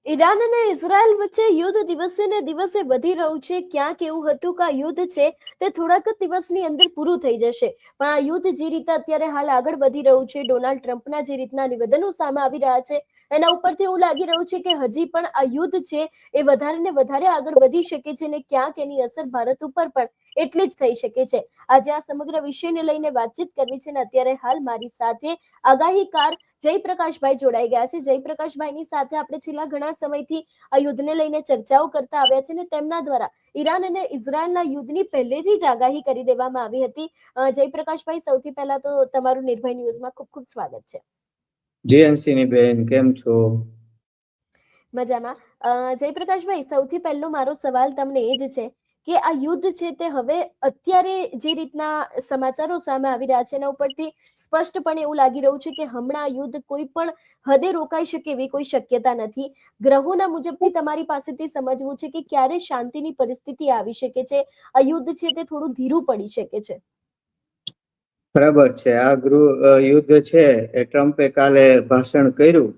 Iran અને Israel વચ્ચે યુદ્ધ દિવસે ને દિવસે વધી રહ્યું છે. ક્યાંક એવું હતું કે આ યુદ્ધ છે તે થોડાક જ દિવસની અંદર પૂરું થઈ જશે, પણ આ યુદ્ધ જે રીતે અત્યારે હાલ આગળ વધી રહ્યું છે, ડોનાલ્ડ ટ્રમ્પના જે રીતના નિવેદનો સામે આવી રહ્યા છે, એના ઉપરથી એવું લાગી રહ્યું છે કે હજી પણ આ યુદ્ધ છે એ વધારે ને વધારે આગળ વધી શકે છે અને ક્યાંક એની અસર ભારત ઉપર પણ એટલી જ થઈ શકે છે. આજે આ સમગ્ર વિષયને લઈને વાતચીત કરવી છે ને અત્યારે હાલ મારી સાથે આગાહીકાર જયપ્રકાશભાઈ જોડાઈ ગયા છે. જયપ્રકાશભાઈની સાથે આપણે છેલ્લા ઘણા સમયથી આ યુદ્ધને લઈને ચર્ચાઓ કરતા આવ્યા છે અને તેમના દ્વારા ઈરાન અને ઇઝરાયલના યુદ્ધની પહેલેથી જ આગાહી કરી દેવામાં આવી હતી. જયપ્રકાશભાઈ, સૌથી પહેલા તો તમારું નિર્ભય ન્યૂઝમાં ખૂબ ખૂબ સ્વાગત છે. જી હંસિની બેન, કેમ છો? મજામાં. જયપ્રકાશભાઈ, સૌથી પહેલો મારો સવાલ તમને એ જ છે કે આ યુદ્ધ છે તે હવે અત્યારે જે રીતના સમાચારો સામે આવી રહ્યા છે એના ઉપરથી સ્પષ્ટપણે એવું લાગી રહ્યું છે કે હમણાં યુદ્ધ કોઈ પણ હદે રોકાઈ શકે એવી કોઈ શક્યતા નથી. ગ્રહોના મુજબથી તમારી પાસેથી સમજવું છે કે ક્યારે શાંતિની પરિસ્થિતિ આવી શકે છે, આ યુદ્ધ છે તે થોડું ધીરું પડી શકે છે. બરાબર છે. આ યુદ્ધ છે એ ટ્રમ્પે કાલે ભાષણ કર્યું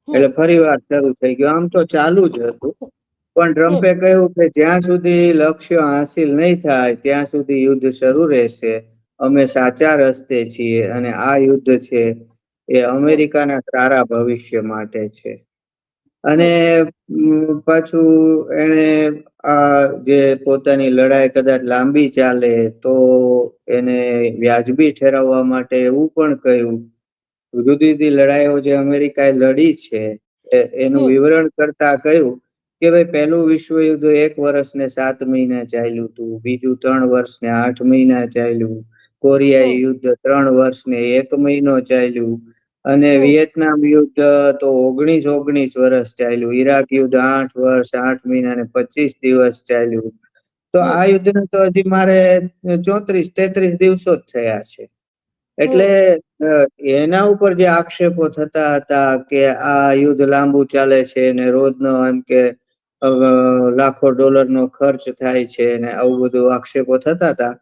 એટલે ફરી વાર શરૂ થઈ ગયું. આમ તો ચાલુ જ હતું, પણ ટ્રમ્પે કહ્યું કે જ્યાં સુધી લક્ષ્ય હાસિલ નહીં થાય ત્યાં સુધી યુદ્ધ શરૂ રહેશે. અમે સાચા રસ્તે છીએ અને આ યુદ્ધ છે એ અમેરિકાના સારા ભવિષ્ય માટે છે. અને પાછું એને આ જે પોતાની લડાઈ કદાચ લાંબી ચાલે તો એને વ્યાજબી ઠેરવવા માટે એવું પણ કહ્યું, જુદી જુદી લડાઈઓ જે અમેરિકાએ લડી છે એનું વિવરણ કરતા કહ્યું કે ભાઈ, પહેલું વિશ્વયુદ્ધ 1 વર્ષ ને 7 મહિના ચાલ્યું હતું, બીજું 3 વર્ષ ને 8 મહિના ચાલ્યું, કોરિયાઈ યુદ્ધ 3 વર્ષ ને 1 મહિનો ચાલ્યું, અને વિયેતનામ યુદ્ધ તો 19 વર્ષ ચાલ્યું, ઈરાક યુદ્ધ 8 વર્ષ 8 મહિના ને 25 દિવસ ચાલ્યું. તો આ યુદ્ધને તો હજી મારે 34-33 દિવસો જ થયા છે. એટલે એના ઉપર જે આક્ષેપો થતા હતા કે આ યુદ્ધ લાંબુ ચાલે છે ને રોજનો એમ કે લાખો ડોલરનો ખર્ચ થાય છે ને આવું બધું આક્ષેપો થતા હતા,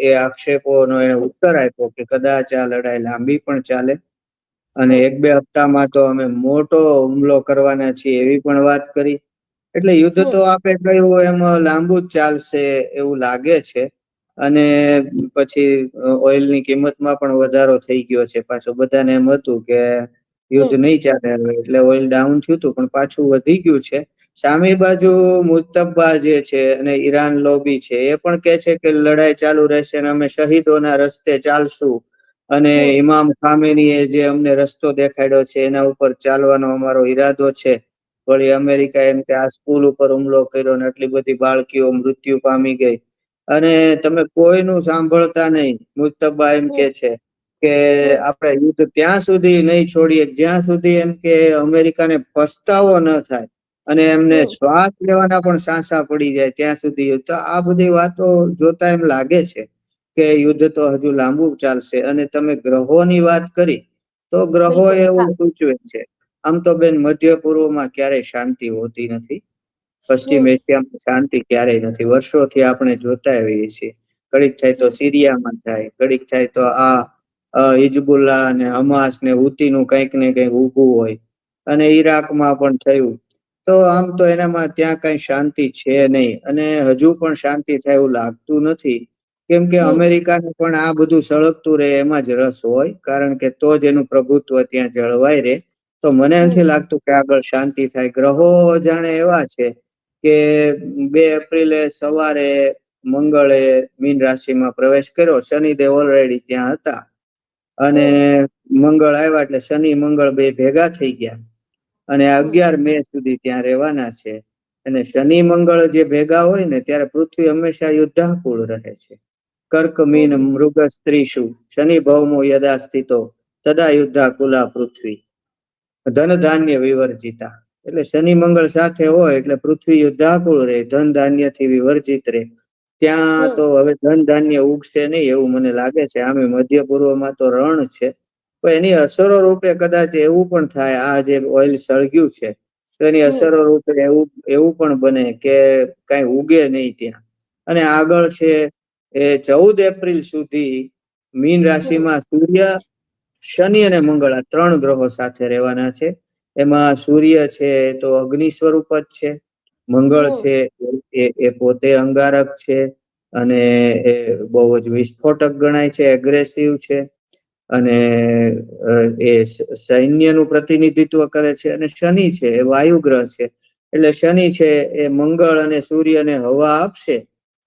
એ આક્ષેપોનો એને ઉત્તર આપ્યો કે કદાચ આ લડાઈ લાંબી પણ ચાલે અને 1-2 હપ્તામાં તો અમે મોટો હુમલો કરવાના છીએ એવી પણ વાત કરી. એટલે યુદ્ધ તો આપે કહ્યું એમ લાંબુ જ ચાલશે એવું લાગે છે. અને પછી ઓઇલની કિંમતમાં પણ વધારો થઈ ગયો છે. પાછું બધાને એમ હતું કે યુદ્ધ નહીં ચાલે એટલે ઓઇલ ડાઉન થયું હતું, પણ પાછું વધી ગયું છે. સામી બાજુ મુત્તબ્બા જે છે અને ઈરાન લોબી છે એ પણ કે છે કે લડાઈ ચાલુ રહેશે અને અમે શહીદોના રસ્તે ચાલશું અને ઇમામ ખામેનીએ જે અમને રસ્તો દેખાડ્યો છે એના ઉપર ચાલવાનો અમારો ઈરાદો છે. વળી અમેરિકા એમ કે આ સ્કૂલ ઉપર હુમલો કર્યો ને આટલી બધી બાળકીઓ મૃત્યુ પામી ગઈ અને તમે કોઈનું સાંભળતા નહીં. મુત્તબ્બા એમ કે છે કે આપણે યુદ્ધ ત્યાં સુધી નહીં છોડીએ જ્યાં સુધી એમ કે અમેરિકાને પસ્તાવો ન થાય અને એમને શ્વાસ લેવાના પણ સાંસા પડી જાય ત્યાં સુધી. તો આ બધી વાતો જોતા એમ લાગે છે કે યુદ્ધ તો હજુ લાંબુ ચાલશે. અને તમે ગ્રહોની વાત કરી તો ગ્રહો એવું સૂચવે છે, આમ તો બેન મધ્ય પૂર્વમાં ક્યારેય શાંતિ હોતી નથી, પશ્ચિમ એશિયામાં શાંતિ ક્યારેય નથી. વર્ષોથી આપણે જોતા આવીએ છીએ. ઘડીક થાય તો સિરિયામાં થાય, ઘડીક થાય તો હિજબુલ્લાહ ને હમાસ ને હુતીનું કંઈક ને કંઈક ઊભું હોય, અને ઈરાકમાં પણ થયું. તો આમ તો એનામાં ત્યાં કઈ શાંતિ છે નહીં અને હજુ પણ શાંતિ થાય એવું લાગતું નથી. કેમ કે અમેરિકાને પણ આ બધું સળગતું રહે એમાં જ રસ હોય, કારણ કે તો જ એનું પ્રભુત્વ ત્યાં જળવાય રહે. તો મને નથી લાગતું કે આગળ શાંતિ થાય. ગ્રહો જાણે એવા છે કે 2 એપ્રિલે સવારે મંગળે મીન રાશિમાં પ્રવેશ કર્યો, શનિદેવ ઓલરેડી ત્યાં હતા અને મંગળ આવ્યા એટલે શનિ મંગળ બે ભેગા થઈ ગયા અને 11 મે સુધી ત્યાં રહેવાના છે. અને શનિ મંગળ જે ભેગા હોય ને ત્યારે પૃથ્વી હંમેશા યુદ્ધાકુળ રહે છે. કર્ક મીન મૃગ સ્ત્રીષુ શનિ ભૌમો યદા સ્થિતો તદા યુદ્ધાકુલા પૃથ્વી ધન ધાન્ય વિવર્જિતા. એટલે શનિ મંગળ સાથે હોય એટલે પૃથ્વી યુદ્ધાકુળ રહે, ધન ધાન્ય થી વિવર્જિત રહે. ત્યાં તો હવે ધન ધાન્ય ઉગશે નહીં એવું મને લાગે છે. આમે મધ્ય પૂર્વમાં તો રણ છે, પણ એની અસરો રૂપે કદાચ એવું પણ થાય, આ જે ઓઇલ સળગ્યું છે તો એની અસરો રૂપે એવું પણ બને કે કઈ ઉગે નહીં ત્યાં. અને આગળ છે એ 14 એપ્રિલ સુધી મીન રાશિમાં સૂર્ય, શનિ અને મંગળ આ 3 ગ્રહો સાથે રહેવાના છે. એમાં સૂર્ય છે તો અગ્નિ સ્વરૂપ જ છે, મંગળ છે એ પોતે અંગારક છે અને એ બહુ જ વિસ્ફોટક ગણાય છે, એગ્રેસિવ છે અને એ સૈન્યનું પ્રતિનિધિત્વ કરે છે. અને શનિ છે એ વાયુ ગ્રહ છે, એટલે શનિ છે એ મંગળ અને સૂર્યને હવા આપશે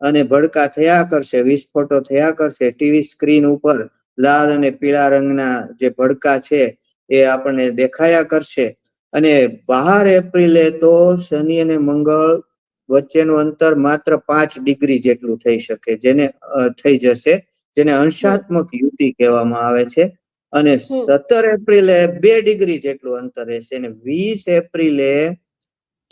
અને ભડકા થયા કરશે, વિસ્ફોટો થયા કરશે. ટીવી સ્ક્રીન ઉપર લાલ અને પીળા રંગના જે ભડકા છે એ આપણને દેખાયા કરશે. અને 12 એપ્રિલે તો શનિ અને મંગળ વચ્ચેનું અંતર માત્ર 5 ડિગ્રી જેટલું થઈ શકે, જેને થઈ જશે, જેને અંશાત્મક યુતિ કહેવામાં આવે છે. અને 17 એપ્રિલે 2 ડિગ્રી જેટલું અંતર રહેશે અને 20 એપ્રિલે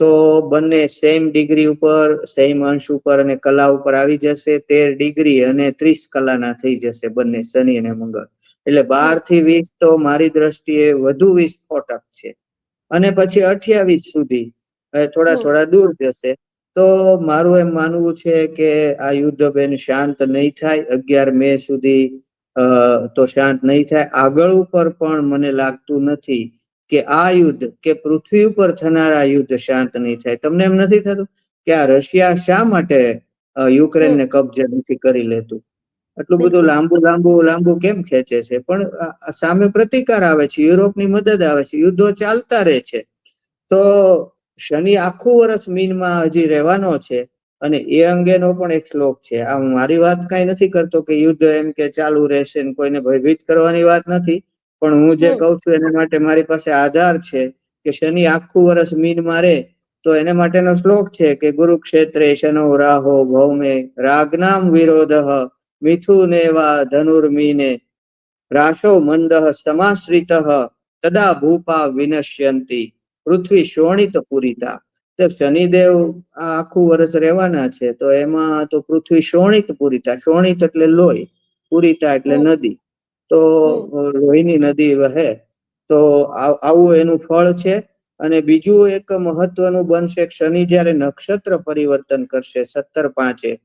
તો બંને સેમ ડિગ્રી ઉપર, સેમ અંશ ઉપર અને કલા ઉપર આવી જશે. 13 ડિગ્રી અને 30 કલાના થઈ જશે બંને શનિ અને મંગળ. એટલે 12 થી 20 તો મારી દ્રષ્ટિએ વધુ વિસ્ફોટક છે. અને પછી 28 સુધી થોડા દૂર જશે. તો મારું એમ માનવું છે કે આ યુદ્ધ બેન શાંત નહીં થાય. 11 મે સુધી તો શાંત નહીં થાય. આગળ ઉપર પણ મને લાગતું નથી કે આ યુદ્ધ કે પૃથ્વી ઉપર થનારા યુદ્ધ શાંત નહીં થાય. તમને એમ નથી થતું કે આ રશિયા શા માટે યુક્રેનને કબજે નથી કરી લેતું? આટલું બધું લાંબુ કેમ ખેંચે છે? પણ સામે પ્રતિકાર આવે છે, યુરોપની મદદ આવે છે, યુદ્ધો ચાલતા રહે છે. તો શનિ આખું વર્ષ મીનમાં હજી રહેવાનો છે. અને એ અંગેનો પણ એક શ્લોક છે. આ મારી વાત કઈ નથી કરતો કે યુદ્ધ એમ કે ચાલુ રહેશે ને કોઈને ભયભીત કરવાની વાત નથી, પણ હું જે કઉ છું એના માટે મારી પાસે આધાર છે કે શનિ આખું વર્ષ મીનમાં રહે તો એને માટેનો શ્લોક છે કે ગુરુક્ષેત્રે શનો રાહો ભૌમે રાગનામ વિરોધ મિથુનેવા ધનુર્મીને રાશો મંદ સમાશ્રિત તદા ભૂપા વિનશ્યંતી પૃથ્વી શોણિત પુરિતા. તો શનિદેવ આ આખું વર્ષ રહેવાના છે, તો એમાં તો પૃથ્વી શોણિત પુરિતા, શોણિત એટલે લોહી, પુરિતા એટલે નદી, તો લોહીની નદી વહે. તો આવું એનું ફળ છે. અને બીજું એક મહત્વનું બનશે, શનિ જયારે નક્ષત્ર પરિવર્તન કરશે 17/5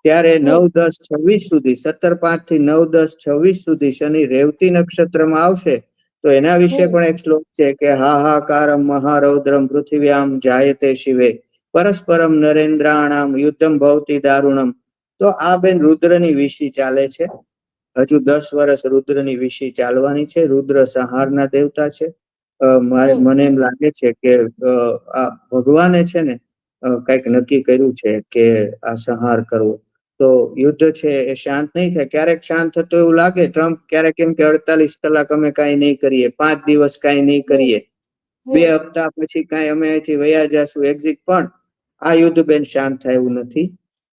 ત્યારે 9-10-26 સુધી, 17/5 થી 9-10-26 સુધી શનિ રેવતી નક્ષત્રમાં આવશે. તો એના વિશે પણ એક શ્લોક છે કે હાહાકારમ મહારૌદ્રમ પૃથિવ્યામ જાયતે શિવે પરસ્પરમ નરેન્દ્રાણામ યુદ્ધમ ભવતી દારુણમ. તો આ બેન રુદ્રની વિષી ચાલે છે. હજુ 10 વર્ષ રુદ્રની વિષી ચાલવાની છે. રુદ્ર સંહારના દેવતા છે. મને એમ લાગે છે કે આ ભગવાને છે ને કઈક નક્કી કર્યું છે કે આ સંહાર કરવો. તો યુદ્ધ છે એ શાંત નહીં થાય. ક્યારેક શાંત થતો એવું લાગે, ટ્રમ્પ ક્યારેક એમ કે 48 કલાક અમે કઈ નહીં કરીએ, 5 દિવસ કઈ નહીં કરીએ, 2 હપ્તા પછી કઈ અમે અહીંથી વયા જશું એક્ઝિટ. પણ આ યુદ્ધ બેન શાંત થાય એવું નથી.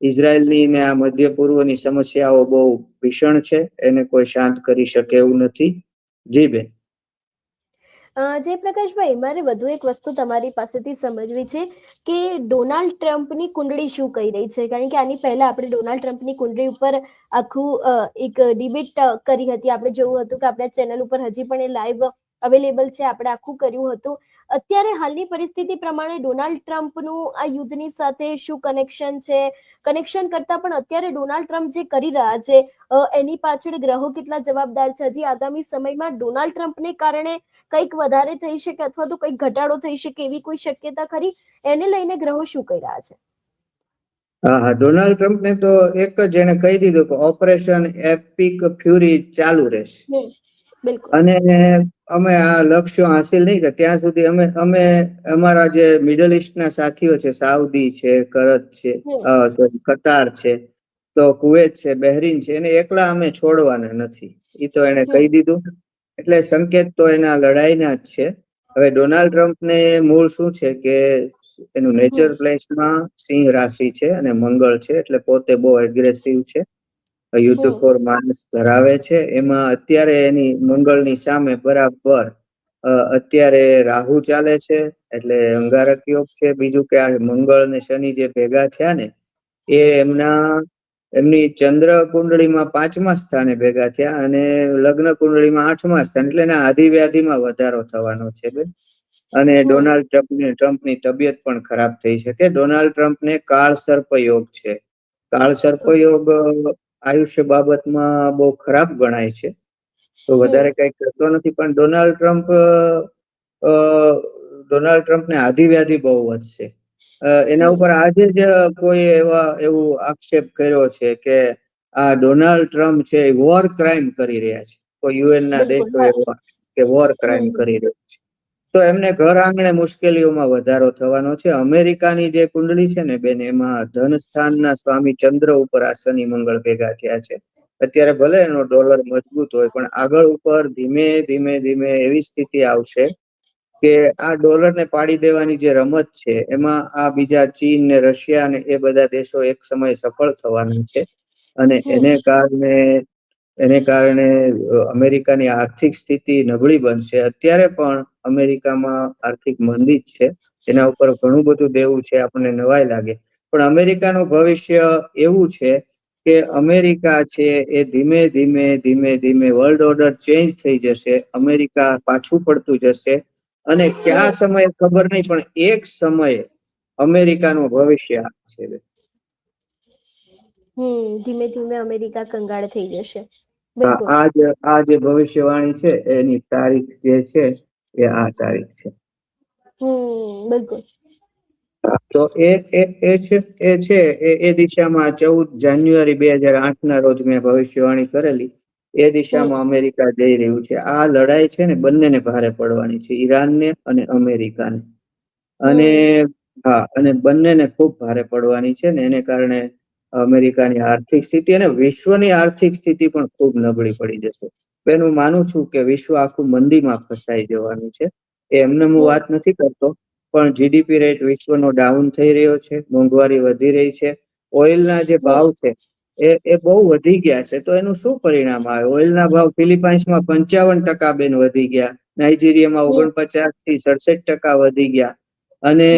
ઇઝરાયલની ને આ મધ્ય પૂર્વની સમસ્યાઓ બહુ ભીષણ છે, એને કોઈ શાંત કરી શકે એવું નથી. જી બેન. જયપ્રકાશભાઈ, મારે વધુ એક વસ્તુ તમારી પાસેથી સમજવી છે કે ડોનાલ્ડ ટ્રમ્પની કુંડળી શું કહી રહી છે. કારણ કે આની પહેલા આપણે ડોનાલ્ડ ટ્રમ્પની કુંડળી ઉપર આખું એક ડિબેટ કરી હતી. આપણે જોયું હતું કે આપણા ચેનલ ઉપર હજી પણ એ લાઈવ અવેલેબલ છે, આપણે આખું કર્યું હતું. અત્યારે હાલની પરિસ્થિતિ પ્રમાણે ડોનાલ્ડ ટ્રમ્પનું આ યુદ્ધની સાથે શું કનેક્શન છે? કનેક્શન કરતા પણ અત્યારે ડોનાલ્ડ ટ્રમ્પ જે કરી રહ્યા છે એની પાછળ ગ્રહો કેટલા જવાબદાર છે? હજી આગામી સમયમાં ડોનાલ્ડ ટ્રમ્પને કારણે કંઈક વધારે થઈ શકે અથવા તો કંઈક ઘટાડો થઈ શકે એવી કોઈ શક્યતા ખરી? એને લઈને ગ્રહો શું કહી રહ્યા છે? હા, ડોનાલ્ડ ટ્રમ્પને તો એક જ એને કહી દીધું કે ઓપરેશન એપિક ફ્યુરી ચાલુ રહેશે. અને અમે આ લક્ષ્યો હાસિલ નહીં કરે ત્યાં સુધી અમે અમારા જે મિડલ ઈસ્ટના સાથીઓ છે, સાઉદી છે, કરત છે, કતાર છે, તો કુવેત છે, બહેરીન છે, એને એકલા અમે છોડવાના નથી. એ તો એને કહી દીધું. એટલે સંકેત તો એના લડાઈના જ છે. હવે ડોનાલ્ડ ટ્રમ્પને મૂળ શું છે કે એનું નેચર પ્લેસમાં સિંહ રાશિ છે અને મંગળ છે, એટલે પોતે બહુ એગ્રેસિવ છે, યુદ્ધખોર માણસ ધરાવે છે. એમાં અત્યારે એની મંગળની સામે બરાબર અત્યારે રાહુ ચાલે છે, એટલે અંગારક યોગ છે. બીજું કે આ મંગળ ને શનિ જે ભેગા થયા ને એ એમની ચંદ્ર કુંડળીમાં 5મા સ્થાને ભેગા થયા અને લગ્ન કુંડળીમાં 8મા સ્થાને, એટલે એના આધિવ્યાધિમાં વધારો થવાનો છે બેન. અને ડોનાલ્ડ ટ્રમ્પની તબિયત પણ ખરાબ થઈ શકે. ડોનાલ્ડ ટ્રમ્પને કાળ સર્પ યોગ છે. કાળ સર્પ યોગ આયુષ્ય બાબતમાં બહુ ખરાબ ગણાય છે, તો વધારે કઈ કરતો નથી. પણ ડોનાલ્ડ ટ્રમ્પ ડોનાલ્ડ ટ્રમ્પને આધિવ્યાધિ બહુ વધશે. એના ઉપર આજે જ કોઈ એવું આક્ષેપ કર્યો છે કે આ ડોનાલ્ડ ટ્રમ્પ છે એ વોર ક્રાઇમ કરી રહ્યા છે. કોઈ યુએન ના બિલકુલ દેશો હા. એવો કે વોર ક્રાઇમ કરી રહ્યો છે. તો એમને ઘર આંગણે મુશ્કેલીઓમાં વધારો થવાનો છે. અમેરિકાની જે કુંડળી છે ને બેન, એમાં ધન સ્થાનના સ્વામી ચંદ્ર ઉપર આ શનિ મંગળ ભેગા થયા છે. અત્યારે ભલે એનો ડોલર મજબૂત હોય, પણ આગળ ઉપર ધીમે ધીમે ધીમે એવી સ્થિતિ આવશે કે આ ડોલરને પાડી દેવાની જે રમત છે એમાં આ બીજા ચીન ને રશિયા ને એ બધા દેશો એક સમય સફળ થવાના છે. અને એને કારણે અમેરિકાની આર્થિક સ્થિતિ નબળી બનશે. અત્યારે પણ અમેરિકામાં આર્થિક મંદી જ છે. એના ઉપર ઘણું બધું દેવું છે, આપણને નવાઈ લાગે. પણ અમેરિકાનું ભવિષ્ય એવું છે કે અમેરિકા છે એ ધીમે ધીમે ધીમે ધીમે વર્લ્ડ ઓર્ડર ચેન્જ થઈ જશે. અમેરિકા પાછું પડતું જશે અને કયા સમયે ખબર નહીં, પણ એક સમયે અમેરિકાનું ભવિષ્ય છે. ધીમે ધીમે અમેરિકા કંગાળ થઈ જશે. હા, બિલકુલ. આ જે ભવિષ્યવાણી છે એની તારીખ જે છે એ આ તારીખ છે. બિલકુલ. તો એ દિશામાં 14 જાન્યુઆરી 2008 ના રોજ મેં ભવિષ્યવાણી કરેલી. એ દિશામાં અમેરિકા જઈ રહ્યું છે. આ લડાઈ છે ને બંનેને ભારે પડવાની છે, ઈરાનને અને અમેરિકાને. અને હા, અને બંનેને ખૂબ ભારે પડવાની છે ને એને કારણે અમેરિકાની આર્થિક સ્થિતિ અને વિશ્વની આર્થિક સ્થિતિ પણ ખૂબ નબળી પડી જશે. બેન, હું માનું છું કે વિશ્વ આખું મંદીમાં ફસાઈ જવાનું છે. એમને હું વાત નથી કરતો, પણ જીડીપી રેટ વિશ્વનો ડાઉન થઈ રહ્યો છે, મોંઘવારી વધી રહી છે, ઓઇલના જે ભાવ છે એ બહુ વધી ગયા છે. તો એનું શું પરિણામ આવે? ઓઇલના ભાવ ફિલિપાઈન્સમાં 55% બેન વધી ગયા, નાઇજીરિયામાં 49 થી 67% વધી ગયા, અને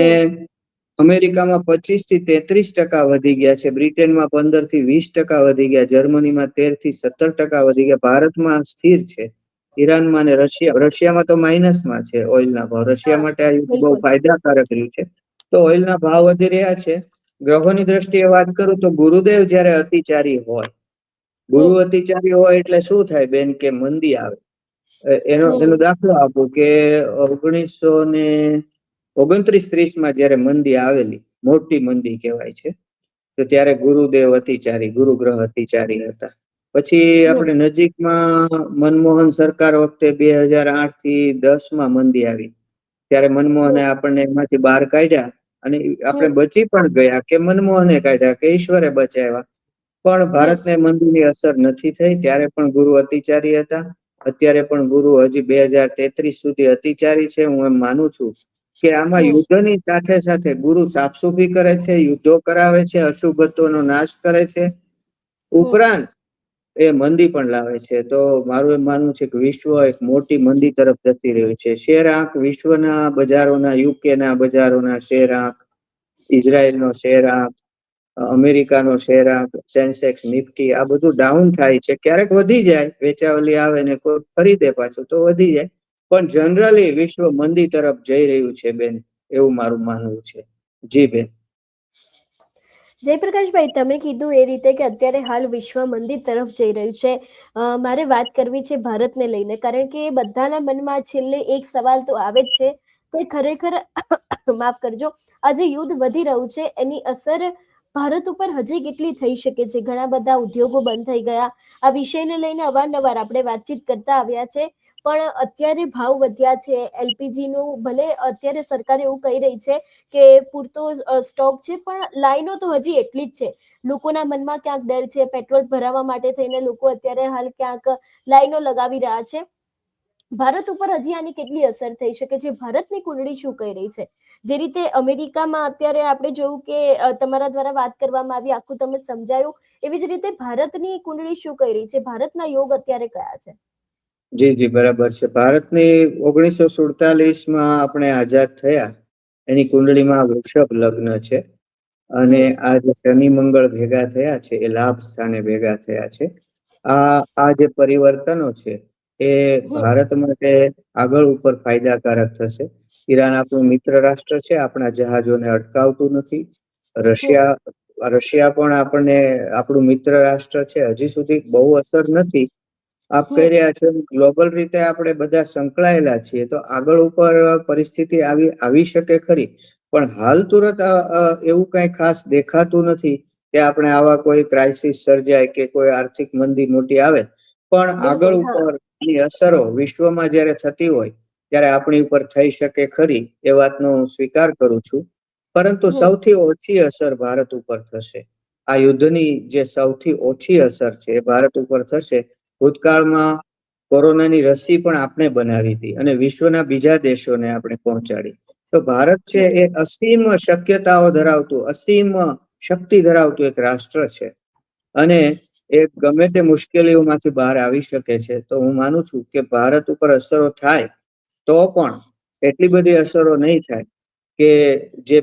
અમેરિકામાં 25 થી 33% વધી ગયા છે, બ્રિટેનમાં 15 થી 20% વધી ગયા, જર્મનીમાં 13 થી 17% વધી ગયા, ભારતમાં સ્થિર છે. ઈરાનમાં અને રશિયામાં તો માઇનસમાં છે ઓઇલના ભાવ. રશિયા માટે આ યુદ્ધ બહુ બિલકુલ. ફાયદાકારક રહ્યું છે. તો ઓઇલના ભાવ વધી રહ્યા છે. ગ્રહોની દ્રષ્ટિએ વાત કરું તો ગુરુદેવ જયારે અતિચારી હોય, ગુરુ અતિચારી હોય એટલે શું થાય બેન, કે મંદી આવે. એનો દાખલો આપું કે 1929-30 જયારે મંદી આવેલી, મોટી મંદી કહેવાય છે, તો ત્યારે ગુરુદેવ અતિચારી, ગુરુ ગ્રહ અતિચારી હતા. પછી આપણે નજીકમાં મનમોહન સરકાર વખતે 2008 થી 10 મંદી આવી, ત્યારે મનમોહને આપણને એમાંથી બહાર કાઢ્યા અને આપણે બચી પણ ગયા કે મનમોહને કાઢ્યા કે ઈશ્વરે બચાવ્યા. પણ ભારતને મંદીની અસર નથી થઈ, ત્યારે પણ ગુરુ અતિચારી હતા. અત્યારે પણ ગુરુ હજી 2033 સુધી અતિચારી છે. હું એમ માનું છું કે આમાં યુદ્ધની સાથે સાથે ગુરુ સાફસૂફી કરે છે, યુદ્ધો કરાવે છે, અશુભત્વનો નાશ કરે છે, ઉપરાંત એ મંદી પણ લાવે છે. તો મારું એમ માનવું છે કે વિશ્વ એક મોટી મંદી તરફ જતી રહ્યું છે. શેર આંક વિશ્વના બજારોના, યુકેના બજારોના શેર આંક, ઇઝરાયલનો શેર આંક, અમેરિકાનો શેર આંક, સેન્સેક્સ, નિફ્ટી, આ બધું ડાઉન થાય છે. ક્યારેક વધી જાય, વેચાવલી આવે ને કોઈ ખરીદે પાછું તો વધી જાય, પણ જનરલી વિશ્વ મંદી તરફ જઈ રહ્યું છે બેન, એવું મારું માનવું છે. જી બેન. જયપ્રકાશભાઈ, તમે કીધું એ રીતે કે અત્યારે હાલ વિશ્વ મંદી તરફ જઈ રહ્યું છે. મારે વાત કરવી છે ભારતને લઈને, કારણ કે બધાના મનમાં છેલ્લે એક સવાલ તો આવે જ છે કે ખરેખર માફ કરજો, આ જે યુદ્ધ વધી રહ્યું છે એની અસર ભારત ઉપર હજી કેટલી થઈ શકે છે. ઘણા બધા ઉદ્યોગો બંધ થઈ ગયા. આ વિષયને લઈને અવારનવાર આપણે વાતચીત કરતા આવ્યા છે, પણ અત્યારે ભાવ વધ્યા છે. એલપીજી નું ભલે અત્યારે સરકાર એવું કહી રહી છે કે પૂરતો સ્ટોક છે, પણ લાઈનો તો હજી એટલી જ છે. લોકોના મનમાં ક્યાંક ડર છે. પેટ્રોલ ભરાવા માટે થઈને લોકો અત્યારે હાલ ક્યાંક લાઈનો લગાવી રહ્યા છે. ભારત ઉપર હજી આની કેટલી અસર થઈ શકે છે? ભારતની કુંડળી શું કહી રહી છે? જે રીતે અમેરિકામાં અત્યારે આપણે જોયું કે તમારા દ્વારા વાત કરવામાં આવી, આખું તમે સમજાયું, એવી જ રીતે ભારતની કુંડળી શું કહી રહી છે? ભારતના યોગ અત્યારે કયા છે? જી, બરાબર છે. ભારતની 1947માં આપણે આઝાદ થયા, એની કુંડળીમાં વૃષભ લગ્ન છે, અને આ જે શનિ મંગળ ભેગા થયા છે એ લાભ સ્થાને ભેગા થયા છે. આ જે પરિવર્તનો છે એ ભારત માટે આગળ ઉપર ફાયદાકારક થશે. ઈરાન આપણું મિત્ર રાષ્ટ્ર છે, આપણા જહાજોને અટકાવતું નથી. રશિયા પણ આપણું મિત્ર રાષ્ટ્ર છે. હજી સુધી બહુ અસર નથી, આપ કહી રહ્યા છો ગ્લોબલ રીતે આપણે બધા સંકળાયેલા છીએ, તો આગળ ઉપર પરિસ્થિતિ આવી શકે ખરી, પણ હાલ તુરંત એવું કઈ ખાસ દેખાતું નથી કે આપણે આવા કોઈ ક્રાઇસિસ સર્જાય કે કોઈ આર્થિક મંદી મોટી આવે. પણ આગળ ઉપર એની અસરો વિશ્વમાં જયારે થતી હોય ત્યારે આપણી ઉપર થઈ શકે ખરી, એ વાતનો હું સ્વીકાર કરું છું. પરંતુ સૌથી ઓછી અસર ભારત ઉપર થશે. આ યુદ્ધની જે સૌથી ઓછી અસર છે એ ભારત ઉપર થશે. ભૂતકાળમાં કોરોનાની રસી પણ આપણે બનાવી હતી અને વિશ્વના બીજા દેશોને આપણે પહોંચાડી. તો ભારત છે એ અસીમ શક્યતાઓ ધરાવતું, અસીમ શક્તિ ધરાવતું એક રાષ્ટ્ર છે અને એ ગમે તે મુશ્કેલીઓમાંથી બહાર આવી શકે છે. તો હું માનું છું કે ભારત ઉપર અસરો થાય તો પણ એટલી બધી અસરો નહીં થાય કે જે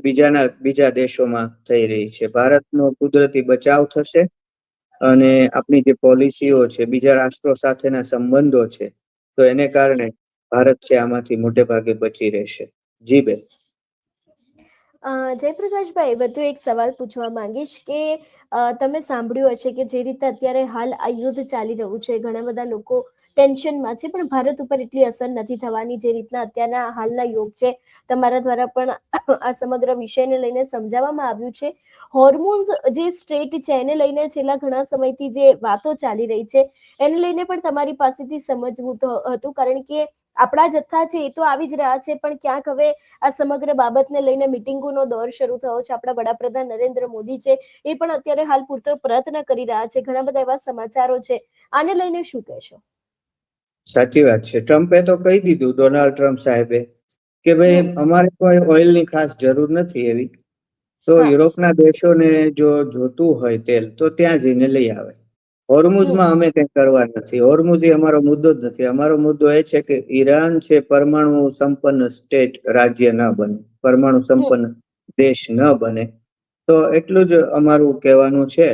બીજા દેશોમાં થઈ રહી છે. ભારતનો કુદરતી બચાવ થશે અને આપણી જે પોલિસીઓ છે, બીજા રાષ્ટ્રો સાથેના સંબંધો છે, તો એને કારણે ભારત છે આમાંથી મોટે ભાગે બચી રહેશે. જી બેન. જયપ્રકાશભાઈ, વધુ એક સવાલ પૂછવા માંગીશ કે તમે સાંભળ્યું હશે કે જે રીતે અત્યારે હાલ આ યુદ્ધ ચાલી રહ્યું છે, ઘણા બધા લોકો ટેન્શનમાં છે, પણ ભારત ઉપર એટલી અસર નથી થવાની જે રીતના અત્યારના હાલના યુગ છે. તમારા દ્વારા પણ આ સમગ્ર વિષયને લઈને સમજાવવામાં આવ્યું છે. હોર્મોન્સ જે સ્ટ્રેટ છે એને લઈને છેલ્લા ઘણા સમયથી જે વાતો ચાલી રહી છે એને લઈને પણ તમારી પાસેથી સમજવું હતું, કારણ કે આપણા જથ્થા છે એ તો આવી જ રહ્યા છે, પણ ક્યાંક હવે આ સમગ્ર બાબતને લઈને મિટિંગોનો દોર શરૂ થયો છે. આપણા વડાપ્રધાન નરેન્દ્ર મોદી છે એ પણ અત્યારે હાલ પૂરતો પ્રયત્ન કરી રહ્યા છે. ઘણા બધા એવા સમાચારો છે, આને લઈને શું કહેશો? સાચી વાત છે. ટ્રમ્પે તો કહી દીધું, ડોનાલ્ડ ટ્રમ્પ સાહેબે, કે ભાઈ અમારે કોઈ ઓઇલની ખાસ જરૂર નથી એવી, તો યુરોપના દેશોને જો જોતું હોય તેલ તો ત્યાં જઈને લઈ આવે. હોર્મુઝમાં અમે કંઈ કરવા નથી. હોર્મુઝ એ અમારો મુદ્દો જ નથી. અમારો મુદ્દો એ છે કે ઈરાન છે પરમાણુ સંપન્ન સ્ટેટ રાજ્ય ન બને, પરમાણુ સંપન્ન દેશ ન બને. તો એટલું જ અમારું કહેવાનું છે.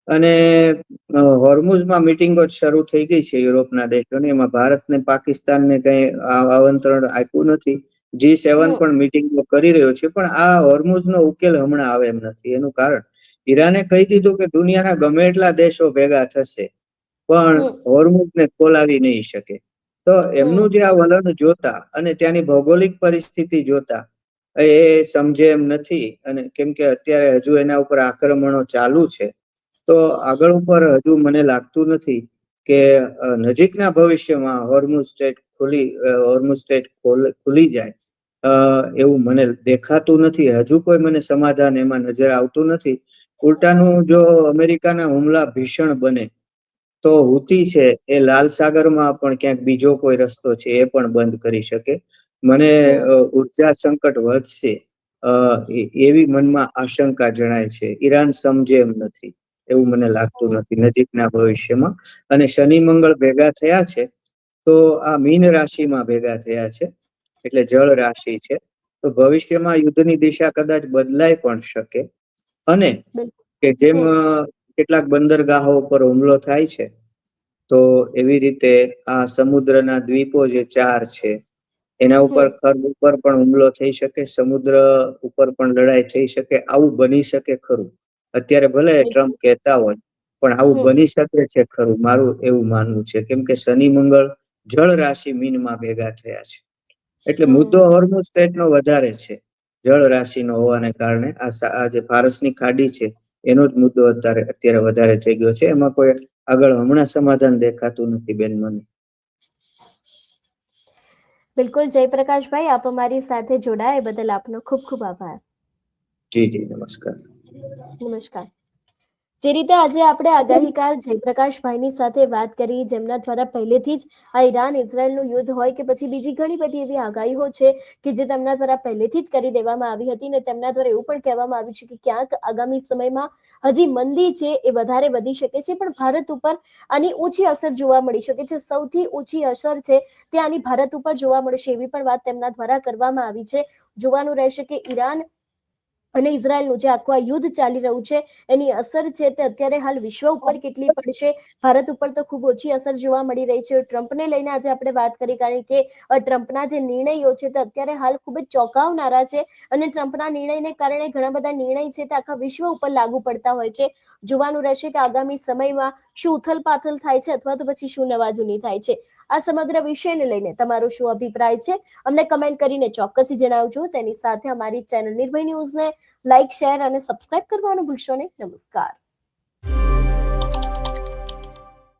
અને હોર્મુઝમાં મિટિંગો શરૂ થઈ ગઈ છે યુરોપના દેશોની. એમાં ભારતને પાકિસ્તાનને કઈ આમંત્રણ આપ્યું નથી. G7 પણ મિટિંગો કરી રહ્યો છે, પણ આ હોર્મુઝનો ઉકેલ હમણાં આવે એમ નથી. એનું કારણ ઈરાને કહી દીધું કે દુનિયાના ગમે એટલા દેશો ભેગા થશે પણ હોર્મુઝને ખોલાવી નહીં શકે. તો એમનું જે આ વલણ જોતા અને ત્યાંની ભૌગોલિક પરિસ્થિતિ જોતા એ સમજે એમ નથી. અને કેમ કે અત્યારે હજુ એના ઉપર આક્રમણો ચાલુ છે, તો આગળ ઉપર હજુ મને લાગતું નથી કે નજીકના ભવિષ્યમાં હોર્મુઝ સ્ટેટ ખુલી જાય એવું મને દેખાતું નથી. હજુ કોઈ મને સમાધાન એમાં નજર આવતું નથી. ઉલટાનું જો અમેરિકાના હુમલા ભીષણ બને તો હુતી છે એ લાલ સાગરમાં પણ ક્યાંક બીજો કોઈ રસ્તો છે એ પણ બંધ કરી શકે. મને ઉર્જા સંકટ વધશે એવી મનમાં આશંકા જણાય છે. ઈરાન સમજે એમ નથી એવું મને લાગતું નથી નજીકના ભવિષ્યમાં. અને શનિ મંગળ ભેગા થયા છે તો આ મીન રાશિમાં ભેગા થયા છે, એટલે જળ રાશિ છે. તો ભવિષ્યમાં યુદ્ધની દિશા કદાચ બદલાઈ પણ શકે. અને કે જેમ કેટલાક બંદરગાહો ઉપર હુમલો થાય છે, તો એવી રીતે આ સમુદ્રના દ્વીપો જે 4 છે એના ઉપર ખર્ગ ઉપર પણ હુમલો થઈ શકે, સમુદ્ર ઉપર પણ લડાઈ થઈ શકે. આવું બની શકે ખરું. અત્યારે ભલે ટ્રમ્પ કહેતા હોય, પણ આવું બની શકે છે ખરું, મારું એવું માનવું છે. કેમ કે શનિ મંગળ જળ રાશિ મીનમાં ભેગા થયા છે, એટલે મુદ્દો હોર્મુઝ સ્ટ્રેટનો વધારે છે. જળ રાશિનો હોવાને કારણે આ જે ફારસની ખાડી છે એનો જ મુદ્દો અત્યારે વધારે થઈ ગયો છે. એમાં કોઈ આગળ હમણાં સમાધાન દેખાતું નથી બેન મને. બિલકુલ જયપ્રકાશભાઈ, આપ અમારી સાથે જોડાયા બદલ આપનો ખૂબ ખૂબ આભાર. જી જી, નમસ્કાર. નમસ્કાર. જે રીતે આજે આપણે આગાહીકાર જયપ્રકાશભાઈની સાથે વાત કરી, જેમના દ્વારા પહેલેથી જ આ ઈરાન ઇઝરાયલનું યુદ્ધ હોય કે પછી બીજી ઘણી બધી એવી આગાહીઓ છે કે જે તેમના દ્વારા પહેલેથી જ કરી દેવામાં આવી હતી, ને તેમના દ્વારા એવું પણ કહેવામાં આવ્યું છે કે ક્યાંક આગામી સમયમાં હજી મંદી છે એ વધારે વધી શકે છે, પણ ભારત ઉપર આની ઓછી અસર જોવા મળી શકે છે. સૌથી ઓછી અસર છે તે આની ભારત ઉપર જોવા મળશે એવી પણ વાત તેમના દ્વારા કરવામાં આવી છે. જોવાનું રહેશે કે ઈરાન અને ઇઝરાયલનું જે આખું આ યુદ્ધ ચાલી રહ્યું છે એની અસર છે તે અત્યારે હાલ વિશ્વ ઉપર કેટલી પડશે, ભારત ઉપર તો ખૂબ ઓછી અસર જોવા મળી રહી છે. ટ્રમ્પને લઈને આજે આપણે વાત કરી, કારણ કે ટ્રમ્પના જે નિર્ણયો છે તે અત્યારે હાલ ખૂબ જ ચોંકાવનારા છે અને ટ્રમ્પના નિર્ણયને કારણે ઘણા બધા નિર્ણય છે તે આખા વિશ્વ ઉપર લાગુ પડતા હોય છે. જોવાનું રહેશે કે આગામી સમયમાં શું ઉથલપાથલ થાય છે અથવા તો પછી શું નવાજૂની થાય છે. આ સમગ્ર વિષયને લઈને તમારો શું અભિપ્રાય છે અમને કમેન્ટ કરીને ચોક્કસથી જણાવજો. તેની સાથે અમારી ચેનલ નિર્ભય ન્યૂઝને લાઇક, શેર અને સબસ્ક્રાઇબ કરવાનું ભૂલશો નહીં. નમસ્કાર.